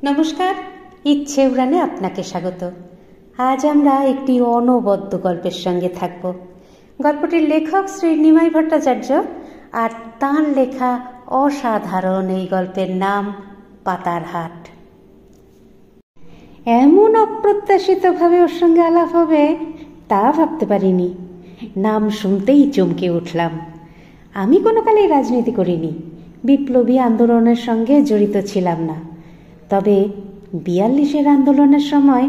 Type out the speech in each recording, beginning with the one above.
নমস্কার, ইচ্ছে উড়ানে আপনাকে স্বাগত। আজ আমরা একটি অনবদ্য গল্পের সঙ্গে থাকব। গল্পটির লেখক শ্রী নিমাই ভট্টাচার্য, আর তাঁর লেখা অসাধারণ এই গল্পের নাম পাতার হাট। এমন অপ্রত্যাশিতভাবে ওর সঙ্গে আলাপ হবে তা ভাবতে পারিনি। নাম শুনতেই চমকে উঠলাম। আমি কোনো কালেই রাজনীতি করিনি, বিপ্লবী আন্দোলনের সঙ্গে জড়িত ছিলাম না। তবে ৪২-এর আন্দোলনের সময়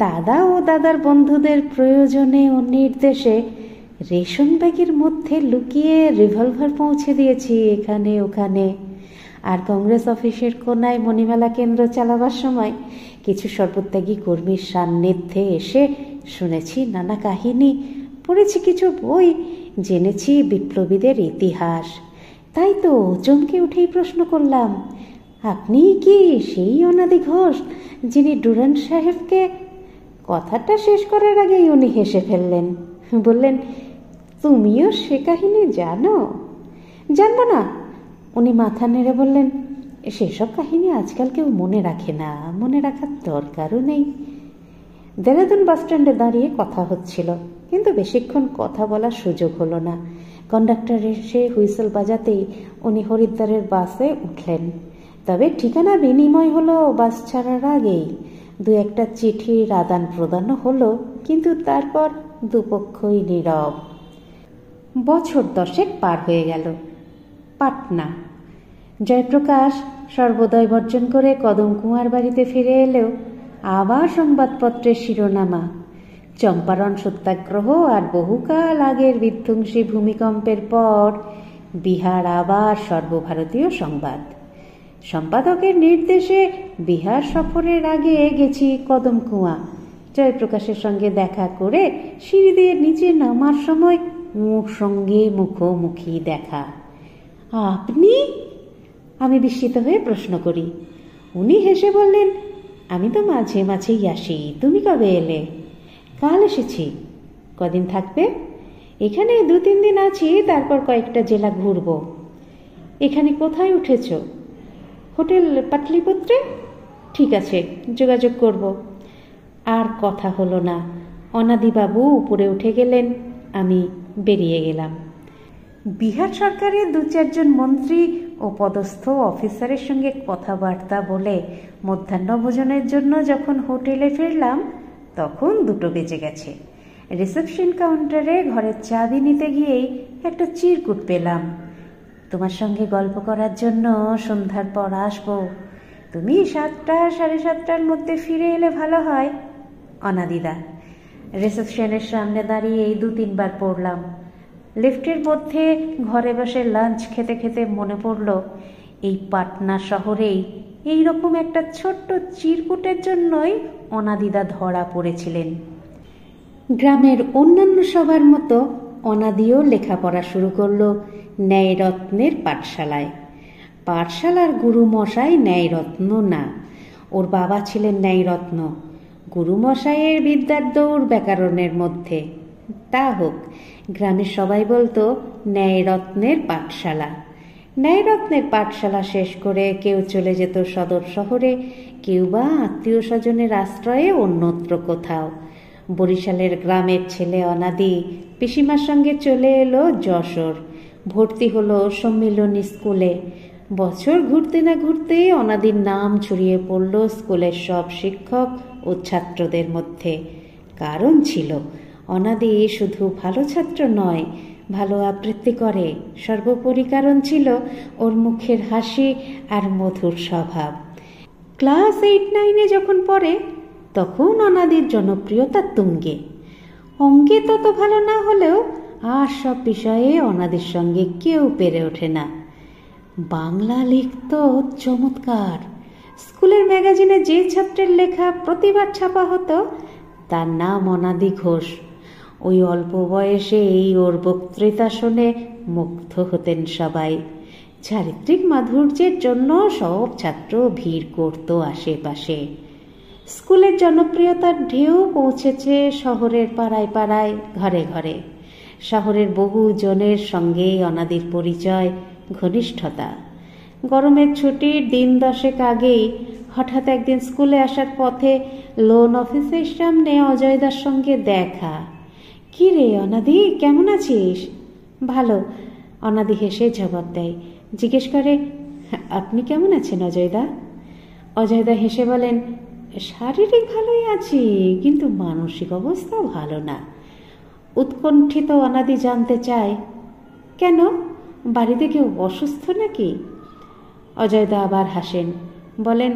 দাদা ও দাদার বন্ধুদের প্রয়োজনে ও নির্দেশে রেশন ব্যাগের মধ্যে লুকিয়ে রিভলভার পৌঁছে দিয়েছি এখানে ওখানে। আর কংগ্রেস অফিসের কোনায় মণিমেলা কেন্দ্র চালাবার সময় কিছু সর্বত্যাগী কর্মীর সান্নিধ্যে এসে শুনেছি নানা কাহিনী, পড়েছি কিছু বই, জেনেছি বিপ্লবীদের ইতিহাস। তাই তো চমকে উঠেই প্রশ্ন করলাম, আপনি কি সেই অনাদি ঘোষ যিনি ডুরান্ট সাহেবকে... কথাটা শেষ করার আগেই উনি হেসে ফেললেন, বললেন, তুমিও সে কাহিনী জানো? জানবো না, উনি মাথা নেড়ে বললেন, সেসব কাহিনী আজকাল কেউ মনে রাখে না, মনে রাখার দরকারও নেই। দেরাদুন বাসস্ট্যান্ডে দাঁড়িয়ে কথা হচ্ছিল, কিন্তু বেশিক্ষণ কথা বলার সুযোগ হলো না। কন্ডাক্টর এসে হুইসেল বাজাতেই উনি হরিদ্বারের বাসে উঠলেন। তবে ঠিকানা বিনিময় হলো বাস ছাড়ার আগেই। দু একটা চিঠির আদান প্রদানও হলো, কিন্তু তারপর দুপক্ষই নীরব। বছর 10 পার হয়ে গেল। পাটনা। জয়প্রকাশ সর্বদয় বর্জন করে কদম কুমার বাড়িতে ফিরে এলেও আবার সংবাদপত্রের শিরোনামা, চম্পারণ সত্যাগ্রহ আর বহুকাল আগের বিধ্বংসী ভূমিকম্পের পর বিহার আবার সর্বভারতীয় সংবাদ। সম্পাদকের নির্দেশে বিহার সফরের আগে গেছি কদম কুয়া। জয়প্রকাশের সঙ্গে দেখা করে সিঁড়ি দিয়ে নিচে নামার সময় মুখ সঙ্গে মুখোমুখি দেখা। আপনি? আমি বিস্মিত হয়ে প্রশ্ন করি। উনি হেসে বললেন, আমি তো মাঝে মাঝেই আসি, তুমি কবে এলে? কাল এসেছি। কদিন থাকবে? এখানে 2-3 দিন আছি, তারপর কয়েকটা জেলা ঘুরব। এখানে কোথায় উঠেছ? হোটেল পাটলিপুত্রে। ঠিক আছে, যোগাযোগ করব। আর কথা হলো না। অনাদিবাবু উপরে উঠে গেলেন, আমি বেরিয়ে গেলাম। বিহার সরকারের 2-4 জন মন্ত্রী ও পদস্থ অফিসারের সঙ্গে কথাবার্তা বলে মধ্যাহ্ন ভোজনের জন্য যখন হোটেলে ফিরলাম, তখন 2টো বেজে গেছে। রিসেপশন কাউন্টারে ঘরের চাবি নিতে গিয়েই একটা চিরকুট পেলাম। তোমার সঙ্গে গল্প করার জন্য সন্ধ্যার পর আসবো, তুমি 7টা, 7:30টার মধ্যে ফিরে এলে ভালো হয়, অনাদিদা। রিসেপশনের সামনে দাঁড়িয়ে 2-3 বার পড়লাম। লিফটের মধ্যে ঘরে বসে লাঞ্চ খেতে খেতে মনে পড়ল, এই পাটনা শহরেই এইরকম একটা ছোট্ট চিরকুটের জন্যই অনাদিদা ধরা পড়েছিলেন। গ্রামের অন্যান্য সবার মতো অনাদিও লেখাপড়া শুরু করলো ন্যায়রত্নের পাঠশালায়। পাঠশালার গুরুমশাই ন্যায়রত্ন না, ওর বাবা ছিলেন ন্যায়রত্ন। গুরুমশাইয়ের বিদ্যার দৌড় ব্যাকরণের মধ্যে। তা হোক, গ্রামের সবাই বলতো ন্যায়রত্নের পাঠশালা। ন্যায়রত্নের পাঠশালা শেষ করে কেউ চলে যেত সদর শহরে, কেউ বা আত্মীয় স্বজনের আশ্রয়ে অন্যত্র কোথাও। বরিশালের গ্রামের ছেলে অনাদি পিসিমার সঙ্গে চলে এলো যশোর, ভর্তি হলো সম্মিলনী স্কুলে। বছর ঘুরতে না ঘুরতে অনাদির নাম ছড়িয়ে পড়ল স্কুলের সব শিক্ষক ও ছাত্রদের মধ্যে। কারণ ছিল, অনাদি শুধু ভালো ছাত্র নয়, ভালো আবৃত্তি করে। সর্বোপরি কারণ ছিল ওর মুখের হাসি আর মধুর স্বভাব। ক্লাস 8-9-এ যখন পড়ে, তখন অনাদির জনপ্রিয়তা তুঙ্গে। অঙ্কে তত ভালো না হলেও আর সব বিষয়ে অনাদির সঙ্গে কেউ পেরে ওঠে না। বাংলা লিখত চমৎকার। স্কুলের ম্যাগাজিনে যে ছাত্রের লেখা প্রতিবার ছাপা হতো, তার নাম অনাদি ঘোষ। ওই অল্প বয়সেই ওর বক্তৃতা শুনে মুগ্ধ হতেন সবাই। চারিত্রিক মাধুর্যের জন্য সব ছাত্র ভিড় করত আশেপাশে। স্কুলের জনপ্রিয়তার ঢেউ পৌঁছেছে শহরের পাড়ায় পাড়ায়, ঘরে ঘরে। শহরের বহু জনের সঙ্গে অনাদির পরিচয়, ঘনিষ্ঠতা। গরমের ছুটির দিন 10 আগেই হঠাৎ একদিন স্কুলে আসার পথে লোন অফিসের সামনে অজয়দার সঙ্গে দেখা। কি রে অনাদি, কেমন আছিস? ভালো, অনাদি হেসে জবাব দেয়। জিজ্ঞেস করে, আপনি কেমন আছেন অজয়দা? অজয়দা হেসে বলেন, শারীরিক ভালোই আছি, কিন্তু মানসিক অবস্থা ভালো না। উৎকণ্ঠিত অনাদি জানতে চায়, কেন, বাড়িতে কেউ অসুস্থ নাকি? অজয়দা আবার হাসেন, বলেন,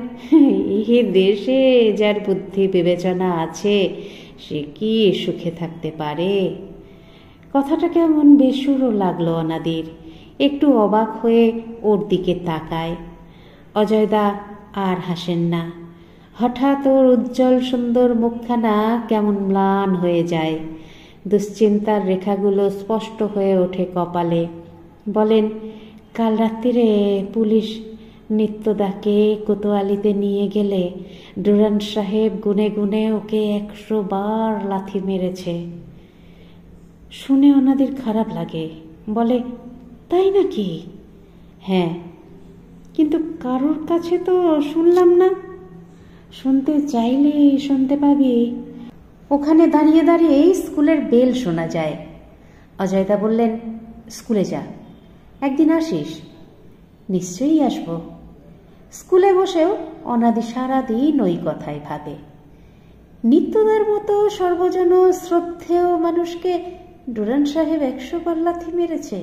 এই দেশে যার বুদ্ধি বিবেচনা আছে সে কি সুখে থাকতে পারে? কথাটা কেমন বেসুরো লাগলো অনাদির। একটু অবাক হয়ে ওর দিকে তাকায়। অজয়দা আর হাসেন না। হঠাৎ ওর উজ্জ্বল সুন্দর মুখখানা কেমন ম্লান হয়ে যায়। দুশ্চিন্তার রেখাগুলো স্পষ্ট হয়ে ওঠে কপালে। বলেন, কাল রাত্রিরে পুলিশ নিত্যদাকে কোতোয়ালিতে নিয়ে গেলে ডুরান্ড সাহেব গুনে গুনে ওকে 100 বার লাথি মেরেছে। শুনে ওনাদের খারাপ লাগে। বলে, তাই নাকি? হ্যাঁ, কিন্তু কারোর কাছে তো শুনলাম না। শুনতে চাইলে শুনতে পাবি। ওখানে দাঁড়িয়ে দাঁড়িয়ে স্কুলের বেল শোনা যায়। অজয়দা বললেন, স্কুলে যা, একদিন আসিস? নিশ্চয়ই আসব। স্কুলে বসেও অনাদি সারাদিন ওই কথাই ভাবে। নিত্যদার মতো সর্বজন শ্রদ্ধেয় মানুষকে ডুরান্ড সাহেব 100 বার লাথি মেরেছে।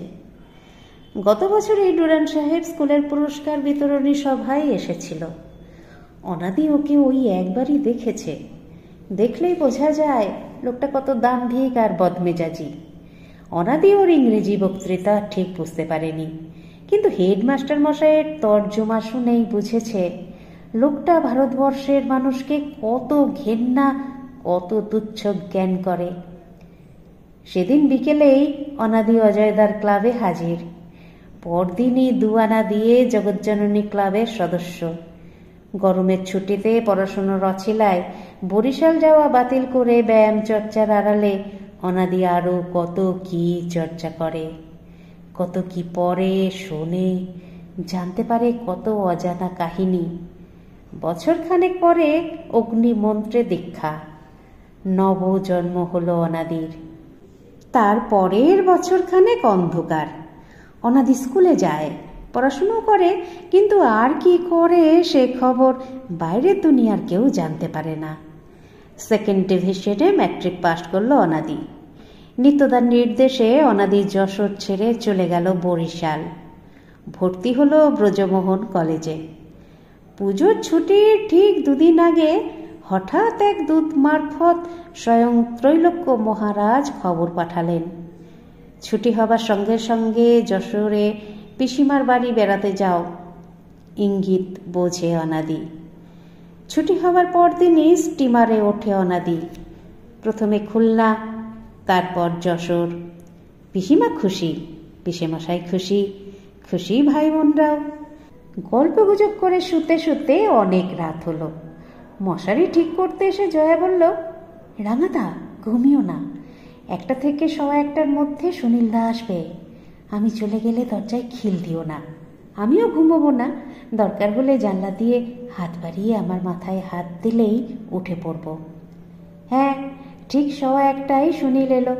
গত বছরই ডুরান্ড সাহেব স্কুলের পুরস্কার বিতরণী সভায় এসেছিল। অনাদি ওকে ওই একবারই দেখেছে। দেখলেই বোঝা যায় লোকটা কত দাম্ভিক আর বদমেজাজি। অনাদি ওর ইংরেজি বক্তৃতা ঠিক বুঝতে পারেনি, কিন্তু হেডমাস্টার মশাইয়ের তর্জমা শুনেই বুঝেছে লোকটা ভারতবর্ষের মানুষকে কত ঘেন্না, কত তুচ্ছ জ্ঞান করে। সেদিন বিকেলেই অনাদি অজয়দার ক্লাবে হাজির। পরদিনই 2 আনা দিয়ে জগজ্জননী ক্লাবের সদস্য। গরমের ছুটিতে পড়াশুনোর অছিলায় বরিশাল যাওয়া বাতিল করে ব্যায়াম চর্চার আড়ালে অনাদি আরও কত কি চর্চা করে, কত কি পড়ে, শোনে, জানতে পারে কত অজানা কাহিনী। বছরখানেক পরে অগ্নিমন্ত্রে দীক্ষা, নবজন্ম হলো অনাদির। তার পরের বছরখানেক অন্ধকার। অনাদি স্কুলে যায়, পড়াশুনো করে, কিন্তু আর কি করে সে খবর বাইরের দুনিয়ার কেউ জানতে পারে না। 2nd ডিভিশনে ম্যাট্রিক পাস করলো অনাদি। নিত্যদার নির্দেশে অনাদি যশোর ছেড়ে চলে গেল বরিশাল। ভর্তি হলো ব্রজমোহন কলেজে। পুজোর ছুটির ঠিক 2 দিন আগে হঠাৎ এক দূত মারফত স্বয়ং ত্রৈলোক্য মহারাজ খবর পাঠালেন, ছুটি হবার সঙ্গে সঙ্গে যশোরে পিসিমার বাড়ি বেড়াতে যাও। ইঙ্গিত বোঝে অনাদি। ছুটি হবার পরদিনই স্টিমারে ওঠে অনাদি। প্রথমে খুলনা, তারপর যশোর। পিসিমা খুশি, পিসেমশাই খুশি, খুশি ভাই বোনরাও। গল্প গুজব করে শুতে শুতে অনেক রাত হলো। মশারি ঠিক করতে এসে জয়া বলল, রাঙাদা ঘুমিও না, 1টা থেকে 1:15টার মধ্যে সুনীলদা আসবে। আমি চলে গেলে দরজায় খিল দিও না। আমিও ঘুমোবো না, দরকার হলে জানলা দিয়ে হাত বাড়িয়ে আমার মাথায় হাত দিলেই উঠে পড়ব। হ্যাঁ, ঠিক 1:15টায় সুনীল এলো।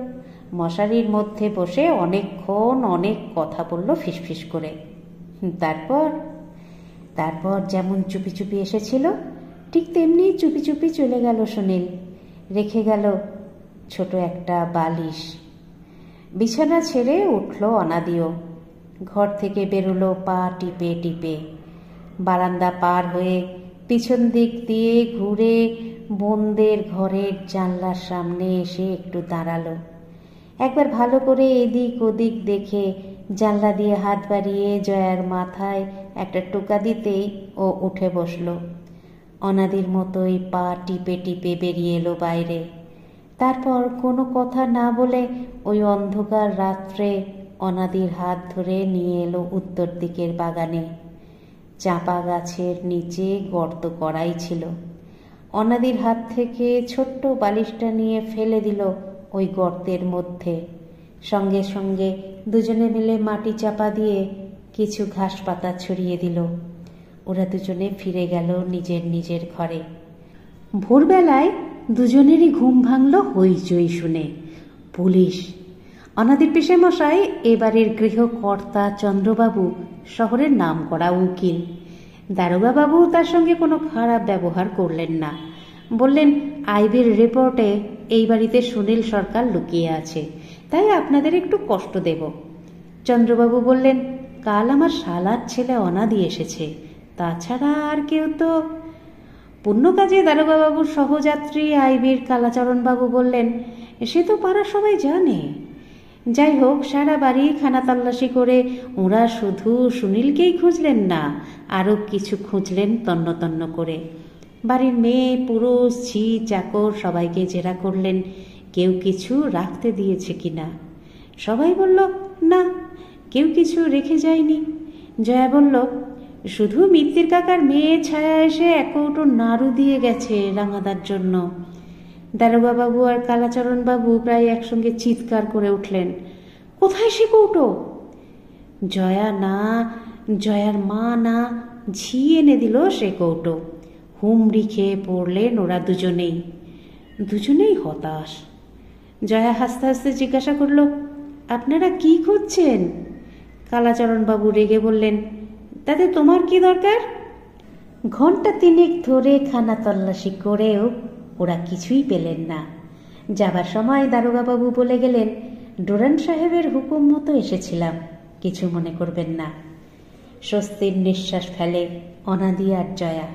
মশারির মধ্যে বসে অনেকক্ষণ অনেক কথা বলল ফিসফিস করে। তারপর যেমন চুপি চুপি এসেছিল ঠিক তেমনি চুপি চুপি চলে গেল সুনীল। রেখে গেল ছোট একটা বালিশ। বিছানা ছেড়ে উঠল অনাদিও। ঘর থেকে বেরোলো পা টিপে টিপে। বারান্দা পার হয়ে পিছন দিক দিয়ে ঘুরে বোনদের ঘরের জানলার সামনে এসে একটু দাঁড়ালো। একবার ভালো করে এদিক ওদিক দেখে জানলা দিয়ে হাত বাড়িয়ে জয়ার মাথায় একটা টোকা দিতেই ও উঠে বসল। অনাদির মতোই পা টিপে টিপে বেরিয়ে এলো বাইরে। তারপর কোনো কথা না বলে ওই অন্ধকার রাত্রে অনাদির হাত ধরে নিয়ে এলো উত্তর দিকের বাগানে। চাঁপা গাছের নিচে গর্ত করাই ছিল। অনাদির হাত থেকে ছোট্ট বালিশটা নিয়ে ফেলে দিল ওই গর্তের মধ্যে। সঙ্গে সঙ্গে দুজনে মিলে মাটি চাপা দিয়ে কিছু ঘাস পাতা ছড়িয়ে দিল। ওরা দুজনে ফিরে গেল নিজের নিজের ঘরে। ভোরবেলায় দুজনেরই ঘুম ভাঙল হইচই শুনে। পুলিশ! অনাদি পেশামশাই এবারের গৃহকর্তা চন্দ্রবাবু শহরের নামকরা উকিল। দারোগাবাবু তার সঙ্গে কোনো খারাপ ব্যবহার করলেন না। বললেন, আইবির রিপোর্টে এই বাড়িতে সুনীল সরকার লুকিয়ে আছে, তাই আপনাদের একটু কষ্ট দেব। চন্দ্রবাবু বললেন, কাল আমার শালার ছেলে অনাদি এসেছে, তাছাড়া আর কেউ তো। পুণ্য কাজে দারোগাবাবুর সহযাত্রী আইবির কালাচরণবাবু বললেন, সে তো পাড়া সবাই জানে। যাই হোক, সারা বাড়ি খানা তল্লাশি করে ওরা শুধু সুনীলকেই খুঁজলেন না, আরও কিছু খুঁজলেন তন্ন তন্ন করে। বাড়ির মেয়ে, পুরুষ, ঝি, চাকর সবাইকে জেরা করলেন কেউ কিছু রাখতে দিয়েছে কিনা। সবাই বলল, না, কেউ কিছু রেখে যায়নি। জয়া বলল, শুধু মিত্তির কাকার মেয়ে ছায়া এসে এক কৌটো নাড়ু দিয়ে গেছে রাঙাদার জন্য। দারোগাবাবু আর কালাচরণবাবু প্রায় একসঙ্গে চিৎকার করে উঠলেন, কোথায় সে কৌটো? জয়া না, জয়ার মা না, ঝি এনে দিল সে কৌটো। হুমড়ি খেয়ে পড়লেন ওরা দুজনেই হতাশ। জয়া হাসতে হাসতে জিজ্ঞাসা করল, আপনারা কি খুঁজছেন? কালাচরণবাবু রেগে বললেন, তাতে তোমার কি দরকার? ঘণ্টা তিনেক ধরে খানা তল্লাশি করেও ওরা কিছুই পেলেন না। যাবার সময় দারোগাবাবু বলে গেলেন, ডোরান সাহেবের হুকুম মতো এসেছিলাম, কিছু মনে করবেন না। স্বস্তির নিঃশ্বাস ফেলে অনাদি আর জয়া।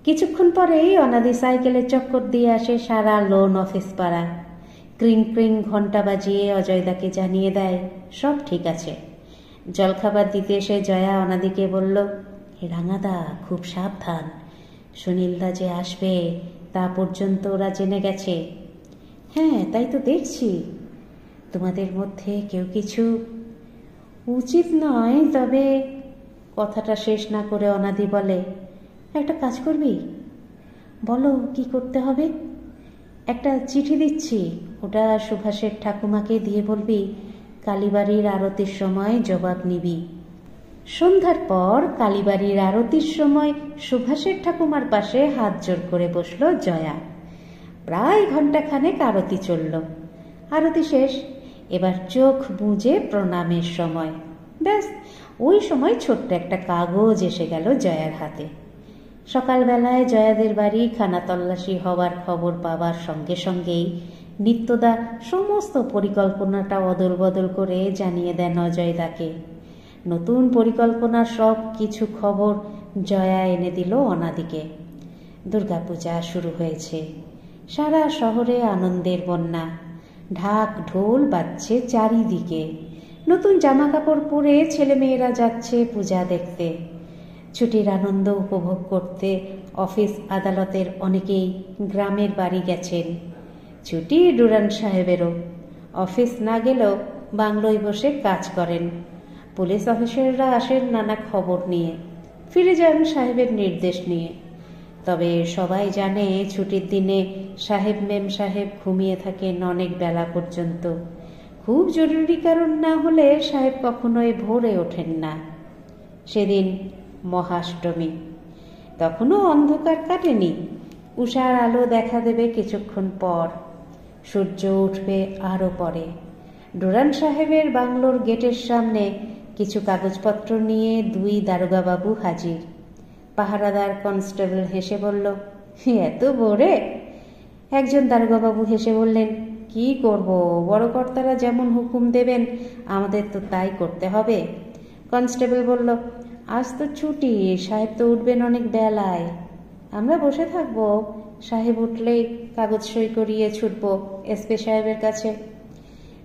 কিছুক্ষণ পরেই অনাদি সাইকেলের চক্কর দিয়ে আসে সারা লোন অফিস পাড়া। ক্রিং ক্রিং ঘণ্টা বাজিয়ে অজয়দাকে জানিয়ে দেয় সব ঠিক আছে। জলখাবার দিতে এসে জয়া অনাদিকে বলল, রাঙাদা, খুব সাবধান, সুনীলদা যে আসবে তা পর্যন্ত ওরা জেনে গেছে। হ্যাঁ, তাই তো দেখছি। তোমাদের মধ্যে কেউ কিছু। উচিত নয়, তবে। কথাটা শেষ না করে অনাদি বলে, একটা কাজ করবি? বলো, কি করতে হবে? একটা চিঠি দিচ্ছি, ওটা সুভাষের ঠাকুমাকে দিয়ে বলবি কালীবাড়ির আরতির সময় জবাব নিবি। সন্ধ্যার পর কালীবাড়ির আরতির সময় সুভাষের ঠাকুমার পাশে হাত জোর করে বসল জয়া। প্রায় ঘণ্টাখানেক আরতি চলল। আরতি শেষ, এবার চোখ বুজে প্রণামের সময়। ব্যাস, ওই সময় ছোট্ট একটা কাগজ এসে গেল জয়ার হাতে। সকালবেলায় জয়াদের বাড়ি খানা তল্লাশি হওয়ার খবর পাওয়ার সঙ্গে সঙ্গেই নিত্যদা সমস্ত পরিকল্পনাটা অদল বদল করে জানিয়ে দেন অজয়দাকে। নতুন পরিকল্পনার সব কিছু খবর জয়া এনে দিল অনাদিকে। দুর্গাপূজা শুরু হয়েছে। সারা শহরে আনন্দের বন্যা। ঢাক ঢোল বাজছে চারিদিকে। নতুন জামা কাপড় পরে ছেলেমেয়েরা যাচ্ছে পূজা দেখতে। ছুটির আনন্দ উপভোগ করতে অফিস আদালতের অনেকেই গ্রামের বাড়ি গেছেন। ছুটি ডুরান সাহেবেরও। অফিস না গেলেও বাংলোয় বসে কাজ করেন। পুলিশ অফিসাররা আসেন নানা খবর নিয়ে, ফিরে যান সাহেবের নির্দেশ নিয়ে। তবে সবাই জানে ছুটির দিনে সাহেব মেম সাহেব ঘুমিয়ে থাকেন অনেক বেলা পর্যন্ত। খুব জরুরি কারণ না হলে সাহেব কখনোই ভোরে ওঠেন না। সেদিন মহাষ্টমী। তখনও অন্ধকার কাটেনি। উষার আলো দেখা দেবে কিছুক্ষণ পর। সূর্য উঠবে আরও পরে। ডোরান সাহেবের বাংলোর গেটের সামনে কিছু কাগজপত্র নিয়ে দুই দারোগাবাবু হাজির। পাহারাদার কনস্টেবল হেসে বলল, এত ভোরে? একজন দারোগাবাবু হেসে বললেন, কি করব, বড় কর্তারা যেমন হুকুম দেবেন আমাদের তো তাই করতে হবে। কনস্টেবল বলল, আজ তো ছুটি, সাহেব তো উঠবেন অনেক বেলায়। আমরা বসে থাকবো, সাহেব উঠলেই কাগজ সই করিয়ে ছুটব এসপি সাহেবের কাছে।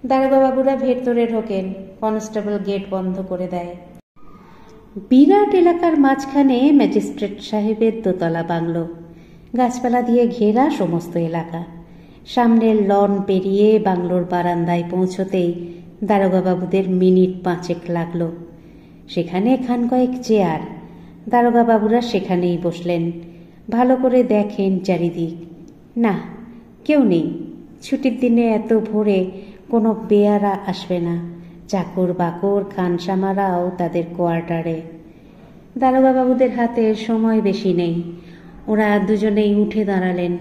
দারোগাবাবুরা ভেতরে ঢোকেন। কনস্টেবল গেট বন্ধ করে দেয়। বিরাট এলাকার মাঝখানে ম্যাজিস্ট্রেট সাহেবের দোতলা বাংলো। গাছপালা দিয়ে ঘেরা সমস্ত এলাকা। সামনের লন পেরিয়ে বাংলোর বারান্দায় পৌঁছতেই দারোগাবাবুদের মিনিট 5 লাগল। সেখানে খান কয়েক চেয়ার। দারোগাবাবুরা সেখানেই বসলেন। ভালো করে দেখেন চারিদিক। না, কেউ নেই। ছুটির দিনে এত ভোরে কোনো বেয়ারা আসবে না। চাকর বাকর খানসামারাও তাদের কোয়ার্টারে। দারোগাবাবুদের হাতে সময় বেশি নেই। ওরা দুজনেই উঠে দাঁড়ালেন।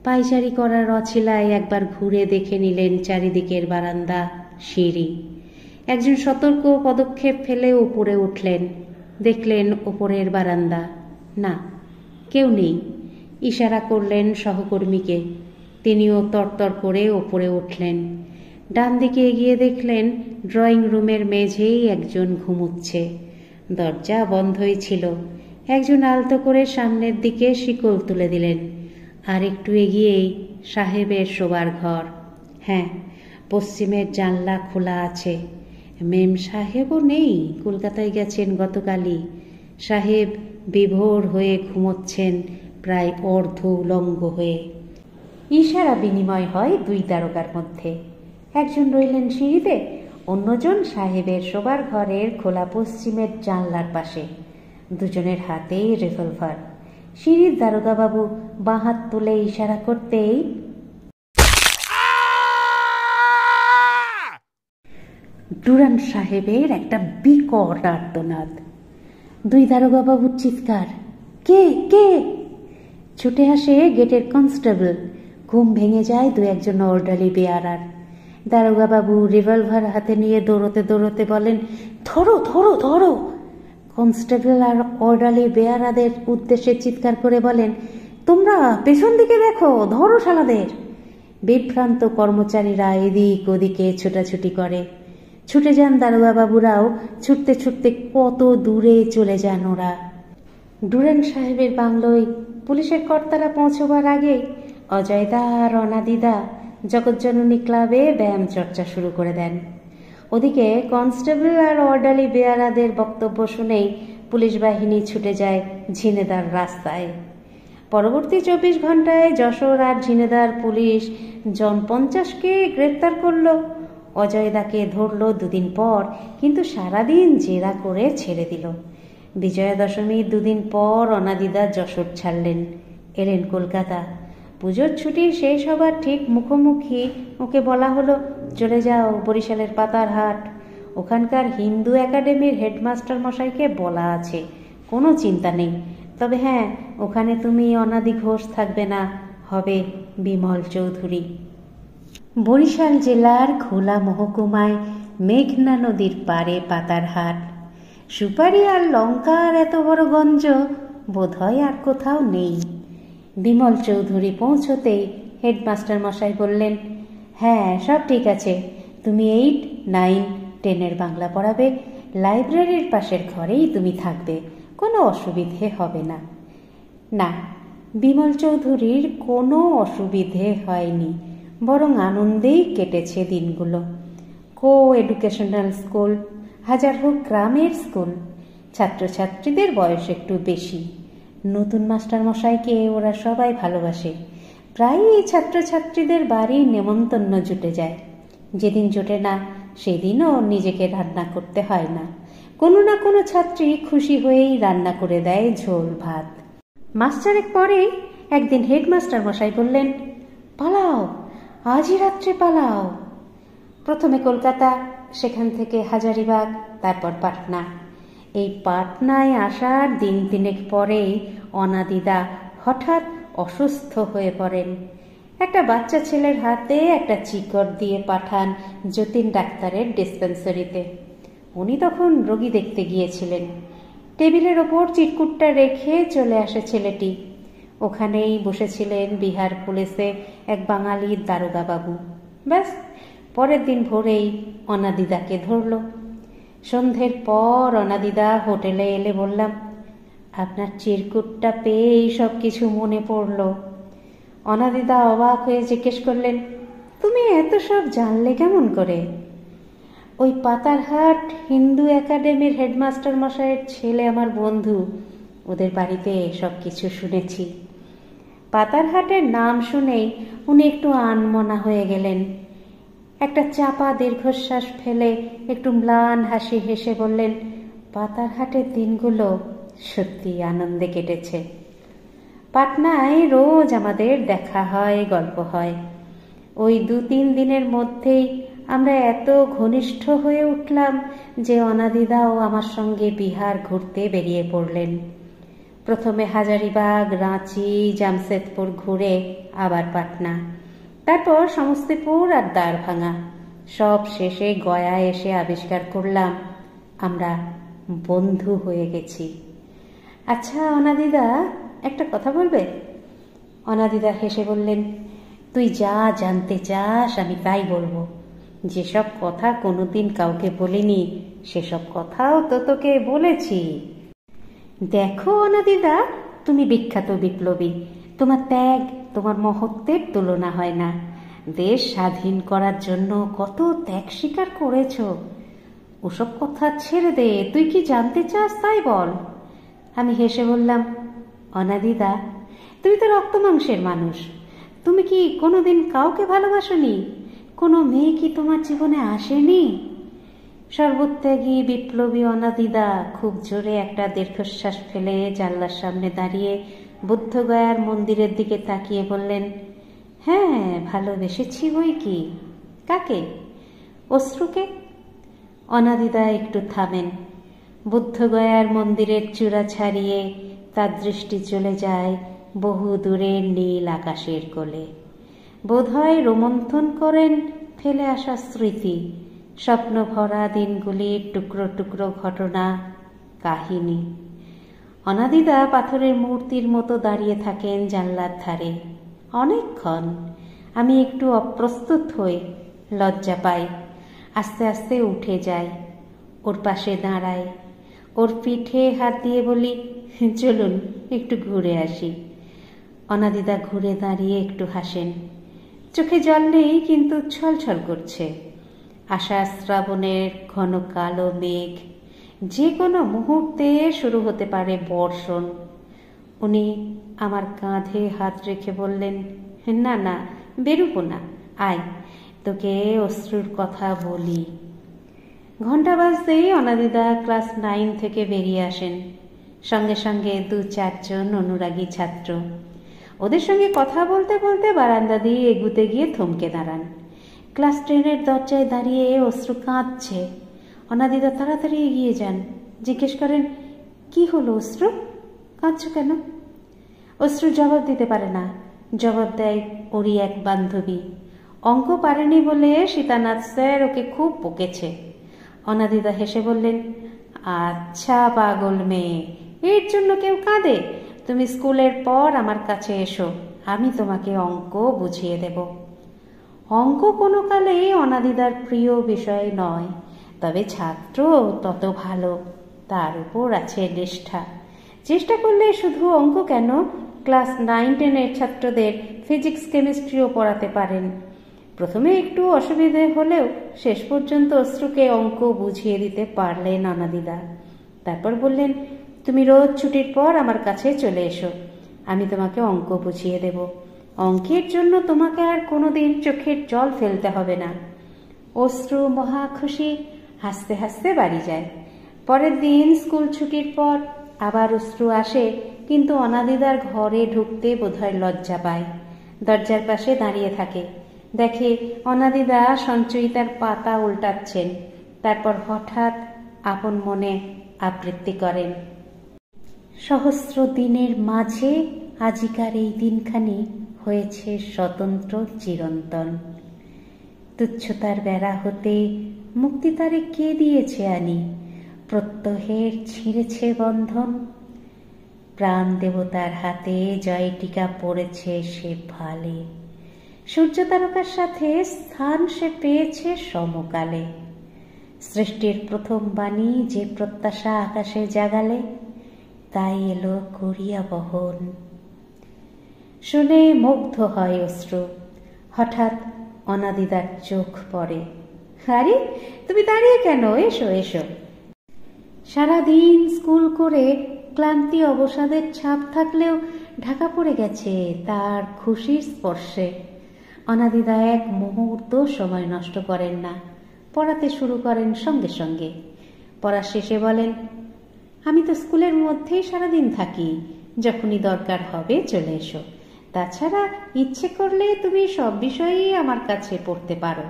পায়চারি করার অছিলায় একবার ঘুরে দেখে নিলেন চারিদিকের বারান্দা, সিঁড়ি। একজন সতর্ক পদক্ষেপ ফেলে উপরে উঠলেন। দেখলেন ওপরের বারান্দা, না, কেউ নেই। ইশারা করলেন সহকর্মীকে। তিনিও তরতর করে ওপরে উঠলেন। ডান দিকে এগিয়ে দেখলেন ড্রয়িং রুমের মেঝেই একজন ঘুমুচ্ছে। দরজা বন্ধই ছিল। একজন আলতো করে সামনের দিকে শিকল তুলে দিলেন। আর একটু এগিয়েই সাহেবের শোবার ঘর। হ্যাঁ, পশ্চিমের জানলা খোলা আছে। মেম সাহেবও নেই, কলকাতায় গেছেন গতকালই। সাহেব বিভোর হয়ে ঘুমোচ্ছেন, প্রায় অর্ধ উলঙ্গ হয়ে। ইশারা বিনিময় হয় দুই দারোগার মধ্যে। একজন রইলেন সিঁড়িতে, অন্যজন সাহেবের শোবার ঘরের খোলা পশ্চিমের জানলার পাশে। দুজনের হাতেই রিভলভার। সিঁড়ির দারোগাবাবু বাঁ হাত তুলে ইশারা করতেই ডুরান্ট সাহেবের একটা বিকট আর্তনাদ। দুই দারোগাবাবুর চিৎকার, কে কে! ছুটে আসে গেটের কনস্টেবল। ঘুম ভেঙে যায় দু একজন অর্ডারলি বেয়ারার। দারোগাবাবু রিভলভার হাতে নিয়ে দৌড়তে দৌড়তে বলেন, ধরো ধরো ধরো! কনস্টেবল আর অর্ডারলি বেয়ারাদের উদ্দেশ্যে চিৎকার করে বলেন, তোমরা পেছন দিকে দেখো, ধরো শালাদের! বিভ্রান্ত কর্মচারীরা এদিক ওদিকে ছোটাছুটি করে। ছুটে যান দারোগাবাবুরাও। ছুটতে ছুটতে কত দূরে চলে যান ওরা। ডুরেন্ট সাহেবের বাংলোয় পুলিশের কর্তারা পৌঁছবার আগে অজয়দা আর অনাদিদা জগৎজননী ক্লাবে ব্যায়াম চর্চা শুরু করে দেন। ওদিকে কনস্টেবল আর অর্ডারলি বেয়ারাদের বক্তব্য শুনেই পুলিশ বাহিনী ছুটে যায় ঝিনেদার রাস্তায়। পরবর্তী 24 ঘন্টায় যশোর আর ঝিনেদার পুলিশ জন 50কে গ্রেপ্তার করল। অজয়দাকে ধরল দুদিন পর, কিন্তু সারাদিন জেরা করে ছেড়ে দিল। বিজয়া দশমীর দুদিন পর অনাদিদা যশোর ছাড়লেন, এলেন কলকাতা। পুজোর ছুটি শেষ হবার ঠিক মুখোমুখি ওকে বলা হলো, চলে যাও বরিশালের পাতারহাট। ওখানকার হিন্দু একাডেমির হেডমাস্টার মশাইকে বলা আছে, কোনো চিন্তা নেই। তবে হ্যাঁ, ওখানে তুমি অনাদি ঘোষ থাকবে না, হবে বিমল চৌধুরী। বরিশাল জেলার খোলা মহকুমায় মেঘনা নদীর পারে পাতারহাট। সুপারি আর লঙ্কার এত বড় গঞ্জ বোধহয় আর কোথাও নেই। বিমল চৌধুরী পৌঁছতেই হেডমাস্টার মশাই বললেন, হ্যাঁ, সব ঠিক আছে। তুমি 8, 9, 10 বাংলা পড়াবে। লাইব্রেরির পাশের ঘরেই তুমি থাকবে, কোনো অসুবিধে হবে না। না, বিমল চৌধুরীর কোনো অসুবিধে হয়নি, বরং আনন্দেই কেটেছে দিনগুলো। কো এডুকেশনাল স্কুল, হাজার হোক গ্রামের স্কুল। ছাত্রছাত্রীদের বয়স একটু বেশি। নতুন মাস্টারমশাইকে ওরা সবাই ভালোবাসে। প্রায়ই ছাত্রছাত্রীদের বাড়ি নেমন্তন্ন জুটে যায়। যেদিন জোটে না সেদিনও নিজেকে রান্না করতে হয় না। কোনো না কোনো ছাত্রী খুশি হয়েই রান্না করে দেয় ঝোল ভাত। মাস্টারের পরেই একদিন হেডমাস্টার মশাই বললেন, পালাও, আজই রাত্রে পালাও। প্রথমে কলকাতা, সেখান থেকে হাজারিবাগ, তারপর পাটনা। এই পাটনায় আসার দিন তিনেক পরেই অনাদিদা হঠাৎ অসুস্থ হয়ে পড়েন। একটা বাচ্চা ছেলের হাতে একটা চিকট দিয়ে পাঠান যতীন ডাক্তারের ডিসপেন্সারিতে। উনি তখন রোগী দেখতে গিয়েছিলেন। টেবিলের ওপর চিটকুটটা রেখে চলে আসে ছেলেটি। ওখানেই বসেছিলেন বিহার পুলিশে এক বাঙালি দারোগাবাবু। ব্যাস, পরের দিন ভোরেই অনাদিদাকে ধরল। সন্ধ্যের পর অনাদিদা হোটেলে এলে বললাম, আপনার চিরকুটটা পেয়েই সব কিছু মনে পড়ল। অনাদিদা অবাক হয়ে জিজ্ঞেস করলেন, তুমি এত সব জানলে কেমন করে? ওই পাতারহাট হিন্দু একাডেমির হেডমাস্টার মশাইয়ের ছেলে আমার বন্ধু, ওদের বাড়িতে সব কিছু শুনেছি। পাতারহাটের নাম শুনেই উনি একটু আনমনা হয়ে গেলেন। একটা চাপা দীর্ঘশ্বাস ফেলে একটু ম্লান হাসি হেসে বললেন, পাতারহাটের দিনগুলো সত্যি আনন্দে কেটেছে। পাটনায় রোজ আমাদের দেখা হয়, গল্প হয়। ওই 2-3 দিনের মধ্যেই আমরা এত ঘনিষ্ঠ হয়ে উঠলাম যে অনাদিদাও আমার সঙ্গে বিহার ঘুরতে বেরিয়ে পড়লেন। প্রথমে হাজারিবাগ, রাঁচি, জামশেদপুর ঘুরে আবার পাটনা, তারপর সমস্তিপুর আর দ্বারভাঙা, সব শেষে গয়া এসে আবিষ্কার করলাম আমরা বন্ধু হয়ে গেছি। আচ্ছা অনাদিদা, একটা কথা বলবে? অনাদিদা হেসে বললেন, তুই যা জানতে চাস আমি তাই বলবো। যেসব কথা কোনোদিন কাউকে বলিনি সেসব কথাও তো তোকে বলেছি। দেখো অনাদিদা, তুমি বিখ্যাত বিপ্লবী, তোমার ত্যাগ, তোমার মহত্বের তুলনা হয় না। দেশ স্বাধীন করার জন্য কত ত্যাগ স্বীকার করেছ। ওসব কথা ছেড়ে দে, তুই কি জানতে চাস তাই বল। আমি হেসে বললাম, অনাদিদা, তুমি তো রক্ত মাংসের মানুষ, তুমি কি কোনোদিন কাউকে ভালোবাসোনি? কোনো মেয়ে কি তোমার জীবনে আসেনি? সর্বত্যাগী বিপ্লবী অনাদিদা খুব জোরে একটা দীর্ঘশ্বাস ফেলে জানলার সামনে দাঁড়িয়ে বুদ্ধগয়ার মন্দিরের দিকে তাকিয়ে বললেন, হ্যাঁ ভালোবেসেছি বই কি। কাকে? অশ্রুকে। অনাদিদা একটু থামেন। বুদ্ধগয়ার মন্দিরের চূড়া ছাড়িয়ে তার দৃষ্টি চলে যায় বহু দূরের নীল আকাশের কোলে। বোধহয় রোমন্থন করেন ফেলে আসা স্মৃতি, স্বপ্ন ভরা দিনগুলির টুকরো টুকরো ঘটনা, কাহিনী। অনাদিদা পাথরের মূর্তির মতো দাঁড়িয়ে থাকেন জানলার ধারে অনেকক্ষণ। আমি একটু অপ্রস্তুত হই, লজ্জা পাই, আস্তে আস্তে উঠে যাই, ওর পাশে দাঁড়াই, ওর পিঠে হাত দিয়ে বলি, চলুন একটু ঘুরে আসি। অনাদিদা ঘুরে দাঁড়িয়ে একটু হাসেন, চোখে জল নেই কিন্তু ছলছল করছে। আষাঢ় শ্রাবণের ঘন কালো মেঘ, যে কোনো মুহূর্তে শুরু হতে পারে বর্ষণ। উনি আমার কাঁধে হাত রেখে বললেন, না না বেরুবো না, আয় তোকে অশ্রুর কথা বলি। ঘণ্টা বাজতেই অনাদিদা ক্লাস 9 থেকে বেরিয়ে আসেন, সঙ্গে সঙ্গে 2-4 জন অনুরাগী ছাত্র। ওদের সঙ্গে কথা বলতে বলতে বারান্দা দিয়ে এগুতে গিয়ে থমকে দাঁড়ান। ক্লাস 10-এর দরজায় দাঁড়িয়ে অশ্রু কাঁদছে। অনাদিদা তাড়াতাড়ি এগিয়ে যান, জিজ্ঞেস করেন, কি হলো অশ্রু, কাঁদছো কেন? অশ্রু জবাব দিতে পারে না। জবাব দেয় ওরই এক বান্ধবী, অঙ্ক পারেনি বলে সীতানাথ স্যার ওকে খুব বকেছে। অনাদিদা হেসে বললেন, আচ্ছা পাগল মেয়ে, এর জন্য কেউ কাঁদে? তুমি স্কুলের পর আমার কাছে এসো, আমি তোমাকে অঙ্ক বুঝিয়ে দেব। অঙ্ক কোনো কালেই অনাদিদার প্রিয় বিষয় নয়, তবে ছাত্র তত ভালো, তার উপর আছে নিষ্ঠা। চেষ্টা করলে শুধু অঙ্ক কেন, ক্লাস 9-10-এর ছাত্রদের ফিজিক্স কেমিস্ট্রিও পড়াতে পারেন। প্রথমে একটু অসুবিধে হলেও শেষ পর্যন্ত অশ্রুকে অঙ্ক বুঝিয়ে দিতে পারলেন অনাদিদা। তারপর বললেন, তুমি রোজ ছুটির পর আমার কাছে চলে এসো, আমি তোমাকে অঙ্ক বুঝিয়ে দেব। অঙ্কের জন্য তোমাকে আর কোনোদিন চোখের জল ফেলতে হবে না। অশ্রু মহা খুশি, হাসতে হাসতে বাড়ি যায়। পরের দিন স্কুল ছুটির পর আবার অশ্রু আসে, কিন্তু অনাদিদার ঘরে ঢুকতে বোধহয় লজ্জা পায়। দরজার পাশে দাঁড়িয়ে থাকে, দেখে অনাদিদা সঞ্চয়িতার পাতা উল্টাচ্ছেন। তারপর হঠাৎ আপন মনে আবৃত্তি করেন, সহস্র দিনের মাঝে আজিকার এই দিনখানি হয়েছে স্বতন্ত্র চিরন্তন। তুচ্ছতার বেড়া হতে মুক্তি তারে কে দিয়েছে আনি, প্রত্যহের ছিঁড়েছে বন্ধন। প্রাণ দেবতার হাতে জয় টিকা পড়েছে সে ভালে, সূর্য তারকার সাথে স্থান সে পেয়েছে সমকালে। সৃষ্টির প্রথম বাণী যে প্রত্যাশা আকাশে জাগালে, তাই এলো করিয়া বহন। শুনে মুগ্ধ হয় অশ্রু। হঠাৎ অনাদিদার চোখ পড়ে, আরে তুমি দাঁড়িয়ে কেন, এসো এসো। সারাদিন স্কুল করে ক্লান্তি অবসাদের ছাপ থাকলেও ঢাকা পড়ে গেছে তার খুশির স্পর্শে। অনাদিদা এক মুহূর্ত সময় নষ্ট করেন না, পড়াতে শুরু করেন সঙ্গে সঙ্গে। পড়া শেষে বলেন, আমি তো স্কুলের মধ্যেই সারাদিন থাকি, যখনই দরকার হবে চলে এসো। তাছাড়া ইচ্ছে করলে তুমি সব বিষয়েই আমার কাছে পড়তে পারো।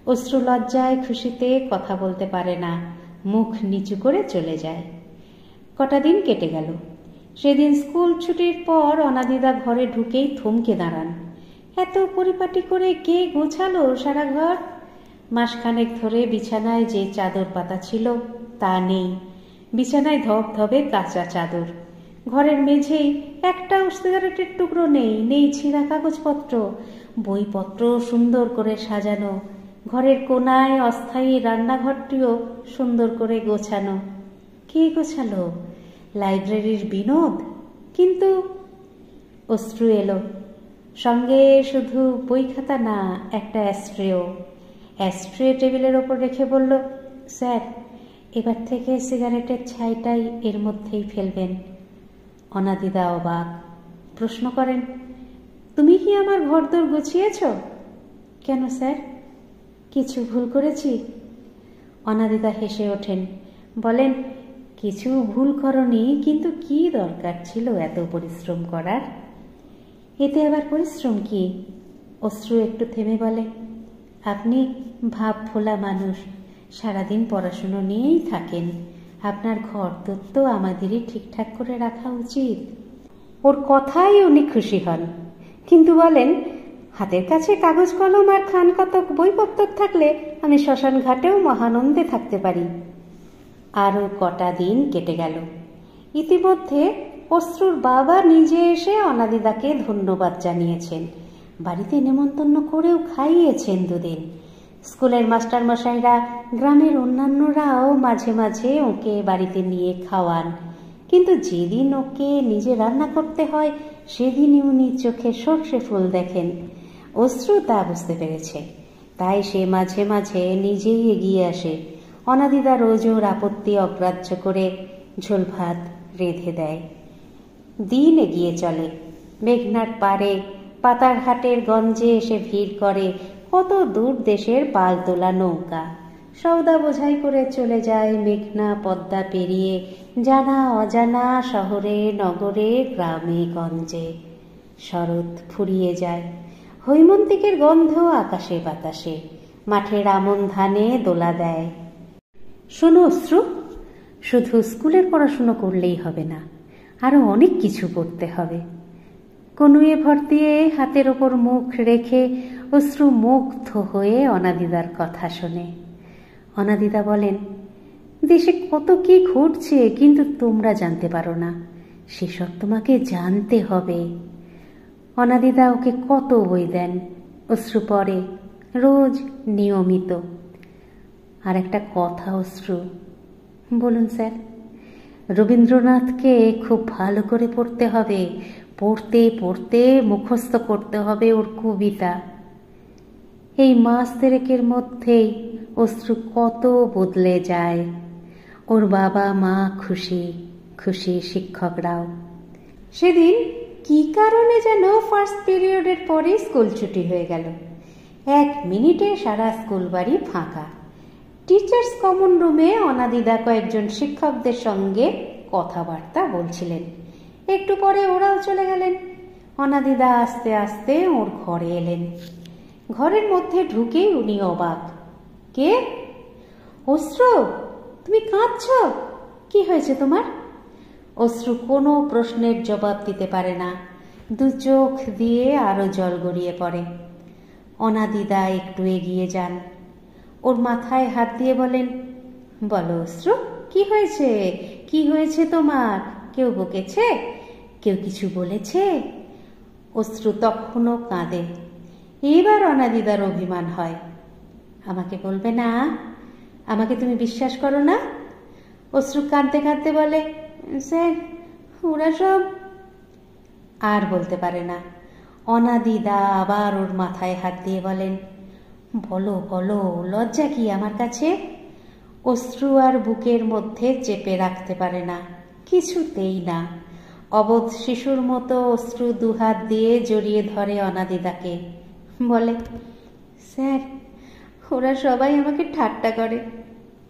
অশ্রু লজ্জায় খুশিতে কথা বলতে পারে না, মুখ নিচু করে চলে যায়। কটা দিন কেটে গেল। সেদিন স্কুল ছুটির পর অনাদিদা ঘরে ঢুকেই থমকে দাঁড়ান। এত পরিপাটি করে কে গোছালো সারা ঘর? মাসখানেক ধরে বিছানায় যে চাদর পাতা ছিল তা নেই। বিছানায় ধবধবে কাঁচা চাদর। ঘরের মেঝেই একটাও সিগারেটের টুকরো নেই, নেই ছিঁড়া কাগজপত্র। বইপত্র সুন্দর করে সাজানো। ঘরের কোনায় অস্থায়ী রান্নাঘরটিও সুন্দর করে গোছানো। কে গোছালো? লাইব্রেরির বিনোদ? কিন্তু অশ্রু এলো। সঙ্গে শুধু বই খাতা না, একটা অ্যাস্ট্রেও। অ্যাস্ট্রে টেবিলের ওপর রেখে বলল, স্যার, এবার থেকে সিগারেটের ছাইটাই এর মধ্যেই ফেলবেন। অনাদিদা অবাক। প্রশ্ন করেন, তুমি কি আমার ঘরদোর গুছিয়েছ? কেন স্যার, কিছু ভুল করেছি? অনাদিদা হেসে ওঠেন, বলেন, কিছু ভুল করনি, কিন্তু কি দরকার ছিল এত পরিশ্রম করার? এতে আবার পরিশ্রম কি? অশ্রু একটু থেমে বলে, আপনি ভাব ফোলা মানুষ, সারাদিন পড়াশুনো নিয়েই থাকেন। আপনার ঘরদোর তো আমাদেরই ঠিকঠাক করে রাখা উচিত। ওর কথাই উনি খুশি হন, কিন্তু বলেন, হাতের কাছে কাগজ কলম আর খান কতক বইপত্র থাকলে আমি শ্মশান ঘাটেও মহানন্দে থাকতে পারি। আরও কটা দিন কেটে গেল। ইতিমধ্যে অশ্রুর বাবা নিজে এসে অনাদিদাকে ধন্যবাদ জানিয়েছেন। বাড়িতে নেমন্তন্ন করেও খাইয়েছেন দুদিন। স্কুলের মাস্টারমশাইরা, গ্রামের অন্যান্যরাও মাঝে মাঝে ওকে বাড়িতে নিয়ে খাওয়ান। কিন্তু যেদিন ওকে নিজে রান্না করতে হয় সেদিনই উনি চোখে সর্ষে ফুল দেখেন। অশ্রু তা বুঝতে পেরেছে, তাই সে মাঝে মাঝে নিজেই এগিয়ে আসে। অনাদিদা রোজ ওর আপত্তি অগ্রাহ্য করে ঝোল ভাত রেঁধে দেয়। দিন এগিয়ে চলে। মেঘনার পাড়ে পাতারহাটের গঞ্জে এসে ভিড় করে কত দূর দেশের পাল তোলা নৌকা। সওদা বোঝাই করে চলে যায় মেঘনা পদ্মা পেরিয়ে জানা অজানা শহরে নগরে গ্রামে গঞ্জে। শরৎ ফুরিয়ে যায়। হৈমন্তিকের গন্ধ আকাশে বাতাসে। মাঠের আমন ধানে দোলা দেয়। শোনো অশ্রু, শুধু স্কুলের পড়াশুনো করলেই হবে না, আরো অনেক কিছু করতে হবে। কনুয়ে ভর দিয়ে হাতের ওপর মুখ রেখে অশ্রু মুগ্ধ হয়ে অনাদিদার কথা শোনে। অনাদিদা বলেন, দেশে কত কি ঘটছে, কিন্তু তোমরা জানতে পারো না, সেসব তোমাকে জানতে হবে। অনাদিদা ওকে কত বই দেন। অশ্রু পড়ে রোজ নিয়মিত। আর একটা কথা অশ্রু। বলুন স্যার। রবীন্দ্রনাথকে খুব ভালো করে পড়তে হবে। পড়তে পড়তে মুখস্থ করতে হবে ওর কবিতা। এই মাস দেড়েকের মধ্যেই অশ্রু কত বদলে যায়। ওর বাবা মা খুশি, খুশি শিক্ষকরাও। সেদিন কি কারণে যেন ফার্স্ট পিরিয়ডের পরে স্কুল ছুটি হয়ে গেল। 1 মিনিটে সারা স্কুল বাড়ি ফাঁকা। টিচার্স কমন রুমে অনাদিদা কয়েকজন শিক্ষকদের সঙ্গে কথাবার্তা বলছিলেন। একটু পরে ওরাও চলে গেলেন। অনাদিদা আস্তে আস্তে ওর ঘরে এলেন। ঘরের মধ্যে ঢুকেই উনি অবাক। কে? অশ্রু, তুমি কাঁদছ? কি হয়েছে তোমার? অশ্রু কোনো প্রশ্নের জবাব দিতে পারে না। 2 চোখ দিয়ে আরো জল গড়িয়ে পড়ে। অনাদিদা একটু এগিয়ে যান। ওর মাথায় হাত দিয়ে বলেন, বলো অশ্রু, কি হয়েছে? কি হয়েছে তোমার? কেউ বকেছে? কেউ কিছু বলেছে? অশ্রু তখনও কাঁদে। এবার অনাদিদার অভিমান হয়। আমাকে বলবে না? আমাকে তুমি বিশ্বাস করো না? অশ্রু কাঁদতে কাঁদতে বলে, স্যার, ওরা সব। আর বলতে পারে না। অনাদিদা আবার ওর মাথায় হাত দিয়ে বলেন, বলো বলো, লজ্জা কি আমার কাছে? অশ্রু আর বুকের মধ্যে চেপে রাখতে পারে না, কিছুতেই না। অবোধ শিশুর মতো অশ্রু 2 হাত দিয়ে জড়িয়ে ধরে অনাদিদাকে। বলে, স্যার, ওরা সবাই আমাকে ঠাট্টা করে।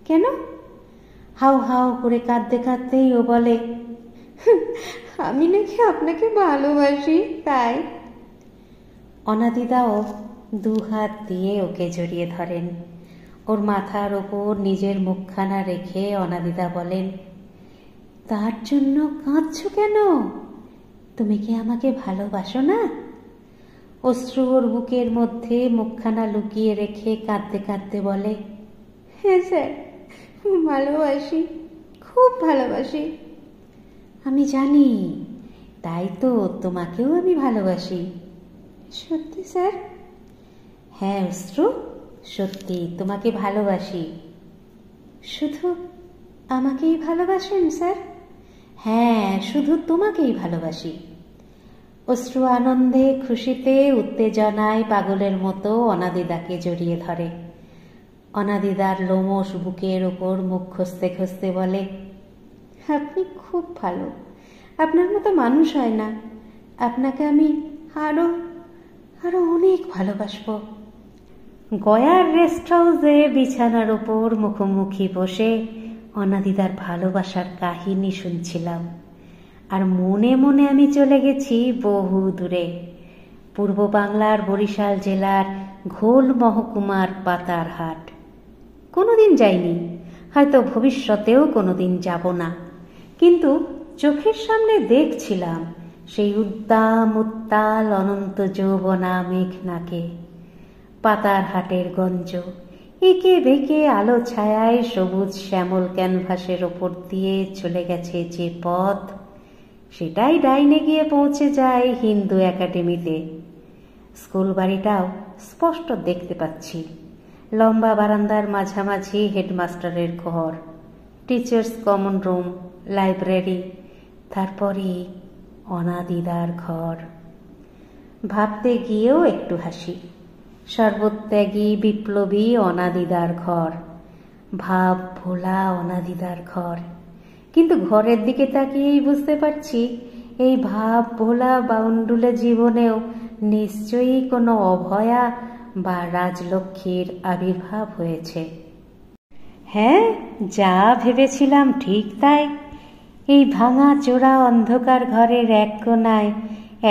কেন? হাউ হাউ করে কাঁদতে কাঁদতেই ও বলে, আমি নাকি আপনাকে ভালোবাসি, তাই। অনাদিদাও দুহাত দিয়ে ওকে জড়িয়ে ধরেন। ওর মাথার ওপর নিজের মুখখানা রেখে অনাদিতা বলেন, তার জন্য কাঁদছো কেন? তুমি কি আমাকে ভালোবাসো না? অশ্রু ওর বুকের মধ্যে মুখখানা লুকিয়ে রেখে কাঁদতে কাঁদতে বলে, হ্যাঁ স্যার, ভালোবাসি, খুব ভালোবাসি। আমি জানি, তাই তো তোমাকেও আমি ভালোবাসি। সত্যি স্যার? হ্যাঁ অশ্রু, সত্যি তোমাকে ভালোবাসি। শুধু আমাকেই ভালোবাসেন স্যার? হ্যাঁ, শুধু তোমাকেই ভালোবাসি। অশ্রু আনন্দে, খুশিতে, উত্তেজনায় পাগলের মতো অনাদিদাকে জড়িয়ে ধরে। অনাদিদার লোমশ বুকের ওপর মুখ খসতে খসতে বলে, আপনি খুব ভালো, আপনার মতো মানুষ হয় না। আপনাকে আমি আরো আরো অনেক ভালোবাসবো। গয়ার রেস্ট হাউসে বিছানার ওপর মুখোমুখি বসে অনাদিদার ভালোবাসার কাহিনী শুনছিলাম, আর মনে মনে আমি চলে গেছি বহু দূরে, পূর্ব বাংলার বরিশাল জেলার ঘোল মহকুমার পাতারহাট। কোনোদিন যাইনি, হয়তো ভবিষ্যতেও কোনোদিন যাব না, কিন্তু চোখের সামনে দেখছিলাম সেই উদ্দাম উত্তাল অনন্ত যৌবনা মেঘনাকে। পাতারহাটের গঞ্জ একে বেঁকে আলো ছায়ায় সবুজ শ্যামল ক্যানভাসের ওপর দিয়ে চলে গেছে যে পথ, সেটাই ডাইনে গিয়ে পৌঁছে যায় হিন্দু একাডেমিতে। স্কুল বাড়িটাও স্পষ্ট দেখতে পাচ্ছি। লম্বা বারান্দার মাঝামাঝি হেডমাস্টারের ঘর, টিচার্স কমন রুম, লাইব্রেরি, তারপরে অনাদিদার ঘর। ভাবতে গিয়েও একটু হাসি। সর্বত্যাগী বিপ্লবী অনাদিদার ঘর, ভাব ভোলা অনাদিদার ঘর। কিন্তু ঘরের দিকে তাকিয়েই বুঝতে পারছি এই ভাব ভোলা বাউন্ডুলে জীবনেও নিশ্চয়ই কোনো অভয়া বা রাজলক্ষ্মীর আবির্ভাব হয়েছে। হ্যাঁ, যা ভেবেছিলাম ঠিক তাই। এই ভাঙা চোরা অন্ধকার ঘরের এক কোণায়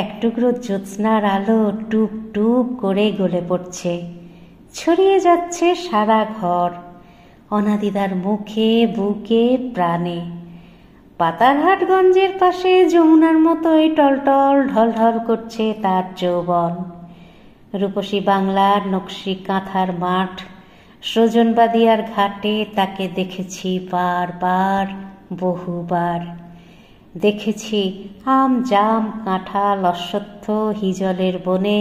এক টুকরো জ্যোৎস্নার আলো টুপ টুপ করে গলে পড়ছে, ছড়িয়ে যাচ্ছে সারা ঘর, অনাদিদার মুখে, বুকে, প্রাণে। পাতারহাটগঞ্জের পাশে যমুনার মতোই টলটল ঢলঢল করছে তার যৌবন। রূপসী বাংলার নকশি কাঁথার মাঠ, সজনবাদিয়ার ঘাটে তাকে দেখেছি বারবার, বহুবার। দেখেছি আম, জাম, কাঁঠাল, অশ্বত্থ, হিজলের বনে,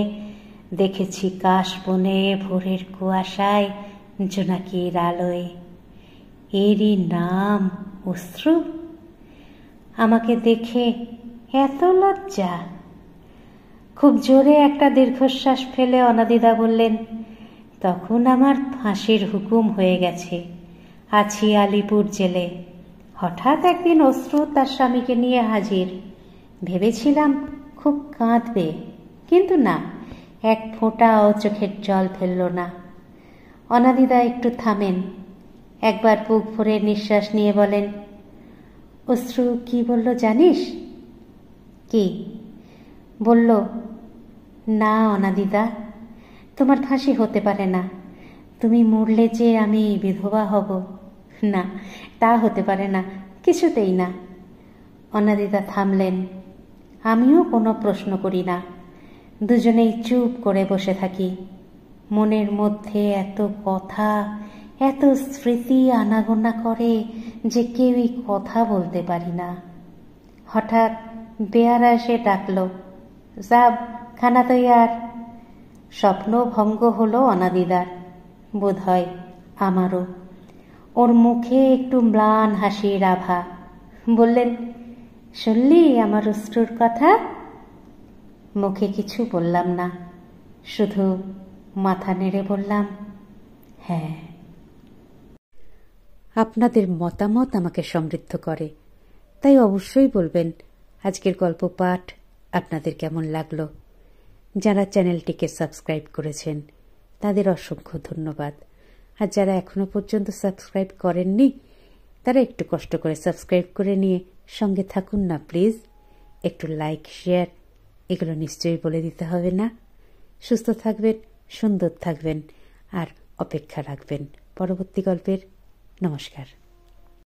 দেখেছি কাশ বনে ভোরের কুয়াশায়, জোনাকির আলোয়। এরই নাম অশ্রু। আমাকে দেখে এত লজ্জা। খুব জোরে একটা দীর্ঘশ্বাস ফেলে অনাদিদা বললেন, তখন আমার ফাঁসির হুকুম হয়ে গেছে, আছি আলিপুর জেলে। হঠাৎ একদিন অশ্রু তার স্বামীকে নিয়ে হাজির। ভেবেছিলাম খুব কাঁদবে, কিন্তু না, এক ফোঁটাও চোখের জল ফেলল না। অনাদিদা একটু থামেন, একবার বুক ভরে নিঃশ্বাস নিয়ে বলেন, অশ্রু কি বলল জানিস? কি বলল? না অনাদিদা, তোমার ফাঁসি হতে পারে না। তুমি মরলে যে আমি বিধবা হব, না, তা হতে পারে না, কিছুতেই না। অনাদিদা থামলেন। আমিও কোনো প্রশ্ন করি না, দুজনেই চুপ করে বসে থাকি। মনের মধ্যে এত কথা, এত স্মৃতি আনাগোনা করে যে কেউই কথা বলতে পারি না। হঠাৎ বেয়ারা এসে ডাকল, যাব খানা তৈয়ার। স্বপ্ন ভঙ্গ হলো অনাদিদার, বোধ হয় আমারও। ওর মুখে একটু ম্লান হাসির আভা। বললেন, শুনলি আমার অশ্রুর কথা? মুখে কিছু বললাম না, শুধু মাথা নেড়ে বললাম, হ্যাঁ। আপনাদের মতামত আমাকে সমৃদ্ধ করে, তাই অবশ্যই বলবেন আজকের গল্প পাঠ আপনাদের কেমন লাগলো। যারা চ্যানেলটিকে সাবস্ক্রাইব করেছেন তাদের অসংখ্য ধন্যবাদ, আর যারা এখনো পর্যন্ত সাবস্ক্রাইব করেননি তারা একটু কষ্ট করে সাবস্ক্রাইব করে নিয়ে সঙ্গে থাকুন না প্লিজ। একটু লাইক, শেয়ার এগুলো নিশ্চয়ই বলে দিতে হবে না। সুস্থ থাকবেন, সুন্দর থাকবেন আর অপেক্ষা রাখবেন পরবর্তী গল্পের। নমস্কার।